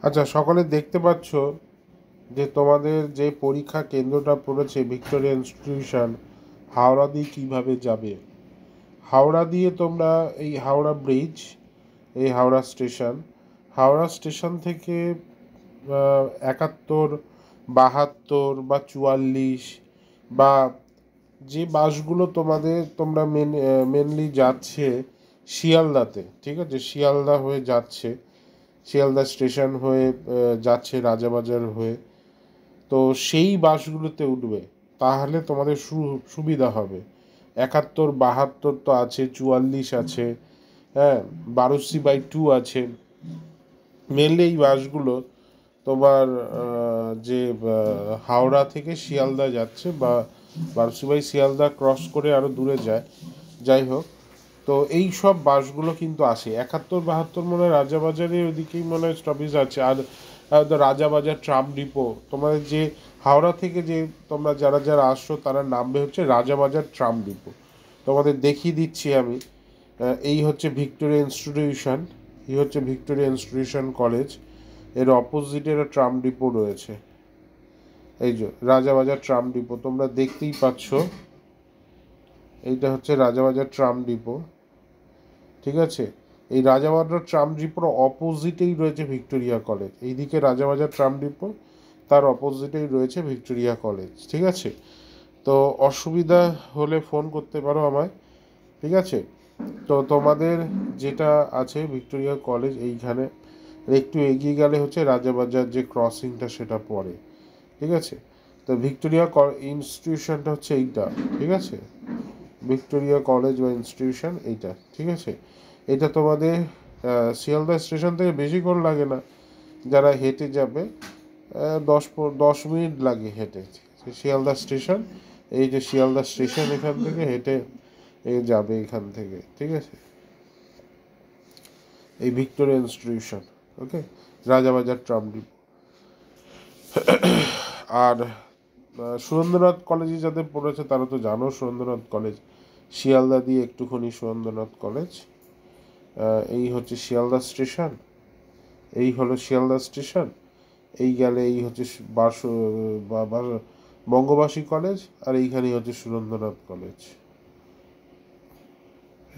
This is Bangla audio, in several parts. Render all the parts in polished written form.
আচ্ছা, সকলে দেখতে পাচ্ছ যে তোমাদের যে পরীক্ষা কেন্দ্রটা পড়েছে ভিক্টোরিয়া ইনস্টিটিউশন, হাওড়া দিয়ে কীভাবে যাবে। হাওড়া দিয়ে তোমরা এই হাওড়া ব্রিজ, এই হাওড়া স্টেশন থেকে 71, 72 বা 44 বা যে বাসগুলো তোমরা মেনলি যাচ্ছে শিয়ালদাতে, ঠিক আছে, শিয়ালদা হয়ে যাচ্ছে, শিয়ালদা স্টেশন হয়ে যাচ্ছে রাজাবাজার হয়ে, তো সেই বাসগুলোতে উঠবে, তাহলে তোমাদের সুবিধা হবে। 71, 72 তো আছে, 44 আছে, হ্যাঁ, 12C/2 আছে। মেনলি এই বাসগুলো তোমার যে হাওড়া থেকে শিয়ালদা যাচ্ছে, বা 12C/শিয়ালদা ক্রস করে আরও দূরে যায়, যাই হোক, তো এই সব বাসগুলো কিন্তু আসে। 71, 72 মনে হয় রাজাবাজারের ওদিকেই মনে হয় স্টপেজ আছে। আর রাজাবাজার ট্রাম ডিপো, তোমাদের যে হাওড়া থেকে যে তোমরা যারা যারা আসছো তারা নামবে হচ্ছে রাজাবাজার ট্রাম ডিপো। তোমাদের দেখিয়ে দিচ্ছি আমি। এই হচ্ছে ভিক্টোরিয়া ইনস্টিটিউশন কলেজ, এর অপোজিটে একটা ট্রাম ডিপো রয়েছে। এই যে রাজাবাজার ট্রাম ডিপো তোমরা দেখতেই পাচ্ছ, এইটা হচ্ছে রাজাবাজার ট্রাম ডিপো, ঠিক আছে। এই রাজাবাজার ট্রাম ডিপোর অপোজিটেই রয়েছে ভিক্টোরিয়া কলেজ। এইদিকে রাজাবাজার ট্রাম ডিপো, তার অপোজিটেই রয়েছে ভিক্টোরিয়া কলেজ, ঠিক আছে। তো অসুবিধা হলে ফোন করতে পারো আমায়, ঠিক আছে। তো তোমাদের যেটা আছে ভিক্টোরিয়া কলেজ এইখানে, একটু এগিয়ে গেলে হচ্ছে রাজাবাজার যে ক্রসিংটা সেটা পড়ে, ঠিক আছে। তো ভিক্টোরিয়া ইনস্টিটিউশনটা হচ্ছে এইটা, ঠিক আছে, ভিক্টোরিয়া কলেজ বা ইনস্টিটিউশন এইটা, ঠিক আছে। এটা তোমাদের শিয়ালদা স্টেশন থেকে বেশিক্ষণ লাগে না, যারা হেঁটে যাবে 10 মিনিট লাগে হেঁটে, শিয়ালদা স্টেশন। এই যে শিয়ালদা স্টেশন, এখান থেকে হেঁটে যাবে এখান থেকে, ঠিক আছে, এই ভিক্টোরিয়া ইনস্টিটিউশন, ওকে, রাজাবাজার ট্রাম ডিপো। আর সুরেন্দ্রনাথ কলেজে যাদের পড়েছে তারা তো জানো, সুরেন্দ্রনাথ কলেজ শিয়ালদা দিয়ে একটুখানি সুরেন্দ্রনাথ কলেজ। এই হচ্ছে শিয়ালদা স্টেশন, এই হলো শিয়ালদা স্টেশন। এই গেলে এই হচ্ছে বঙ্গবাসী কলেজ, আর এইখানেই হচ্ছে সুরেন্দ্রনাথ কলেজ,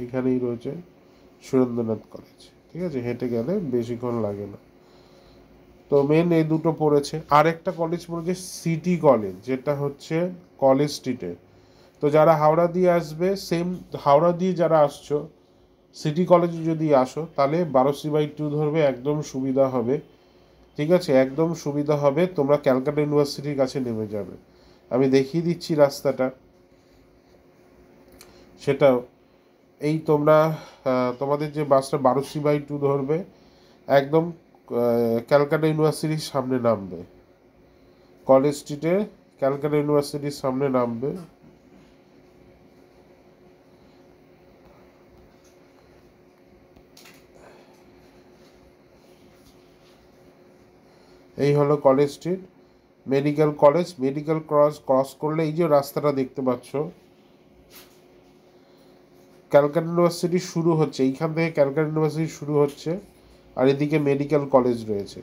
এইখানেই রয়েছে সুরেন্দ্রনাথ কলেজ, ঠিক আছে। হেঁটে গেলে বেশিক্ষণ লাগে না। তো মেন এই দুটো পড়েছে। আর একটা কলেজ পড়েছে সিটি কলেজ, যেটা হচ্ছে কলেজ স্ট্রিটে। তো যারা হাওড়া দিয়ে আসবে, সেম হাওড়া দিয়ে যারা আসছো, সিটি কলেজে যদি আসো তাহলে 12C/2 ধরবে, একদম সুবিধা হবে, ঠিক আছে, একদম সুবিধা হবে। তোমরা ক্যালকাটা ইউনিভার্সিটির কাছে নেমে যাবে, আমি দেখিয়ে দিচ্ছি রাস্তাটা, সেটাও। এই তোমরা তোমাদের যে বাসটা 12C/2 ধরবে, একদম ক্যালকাটা ইউনিভার্সিটির সামনে নামবে, কলেজ স্ট্রিটে ক্যালকাটা ইউনিভার্সিটির সামনে নামবে। এই হলো কলেজ স্ট্রিট, মেডিকেল ক্রস করলে এই যে রাস্তাটা দেখতে পাচ্ছ, ক্যালকাটা ইউনিভার্সিটি শুরু হচ্ছে এইখান থেকে, ক্যালকাটা ইউনিভার্সিটি শুরু হচ্ছে, আর এদিকে মেডিকেল কলেজ রয়েছে।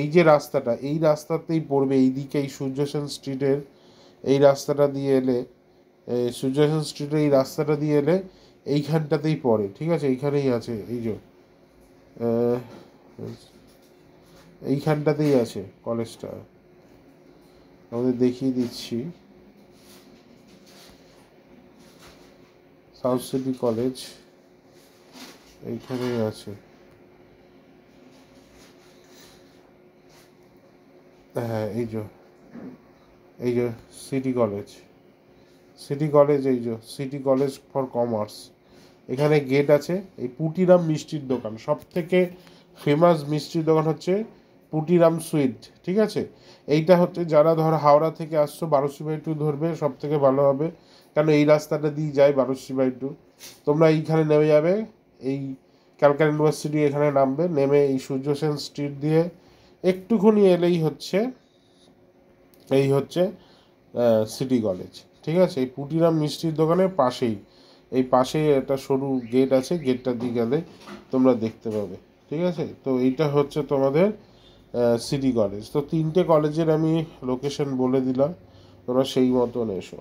এই যে রাস্তাটা, এই রাস্তাতেই পড়বে, এইদিকে এই সূর্যসেন স্ট্রিটের এই রাস্তাটা দিয়ে এলে, সূর্যসেন স্ট্রিটের এই রাস্তাটা দিয়ে এলে এইখানটাতেই পড়ে, ঠিক আছে, এইখানেই আছে, এই যে এইখানটাতেই আছে কলেজটা, আমাদের দেখিয়ে দিচ্ছি, সাউথ সিটি কলেজ এইখানেই আছে। হ্যাঁ, এই যে সিটি কলেজ এই যে সিটি কলেজ ফর কমার্স, এখানে গেট আছে। এই পুটিরাম মিষ্টির দোকান, সব থেকে ফেমাস মিষ্টির দোকান হচ্ছে পুটিরাম সুইট, ঠিক আছে। এইটা হচ্ছে যারা ধর হাওড়া থেকে আসছো 12C/2 ধরবে, সব থেকে ভালো হবে, কারণ এই রাস্তাটা দিয়ে যায় 12C/2। তোমরা এইখানে নেমে যাবে, এই ক্যালকাটা ইউনিভার্সিটি এখানে নামবে, নেমে এই সূর্য সেন স্ট্রিট দিয়ে একটুখানি এলেই হচ্ছে এই হচ্ছে সিটি কলেজ, ঠিক আছে। এই পুটিরাম মিষ্টির দোকানের পাশেই, এই পাশেই একটা সরু গেট আছে, গেটটা দিয়ে গেলে তোমরা দেখতে পাবে, ঠিক আছে। তো এইটা হচ্ছে তোমাদের সিটি কলেজ। তো তিনটে কলেজের আমি লোকেশন বলে দিলাম, তোমরা সেই মতন এসো।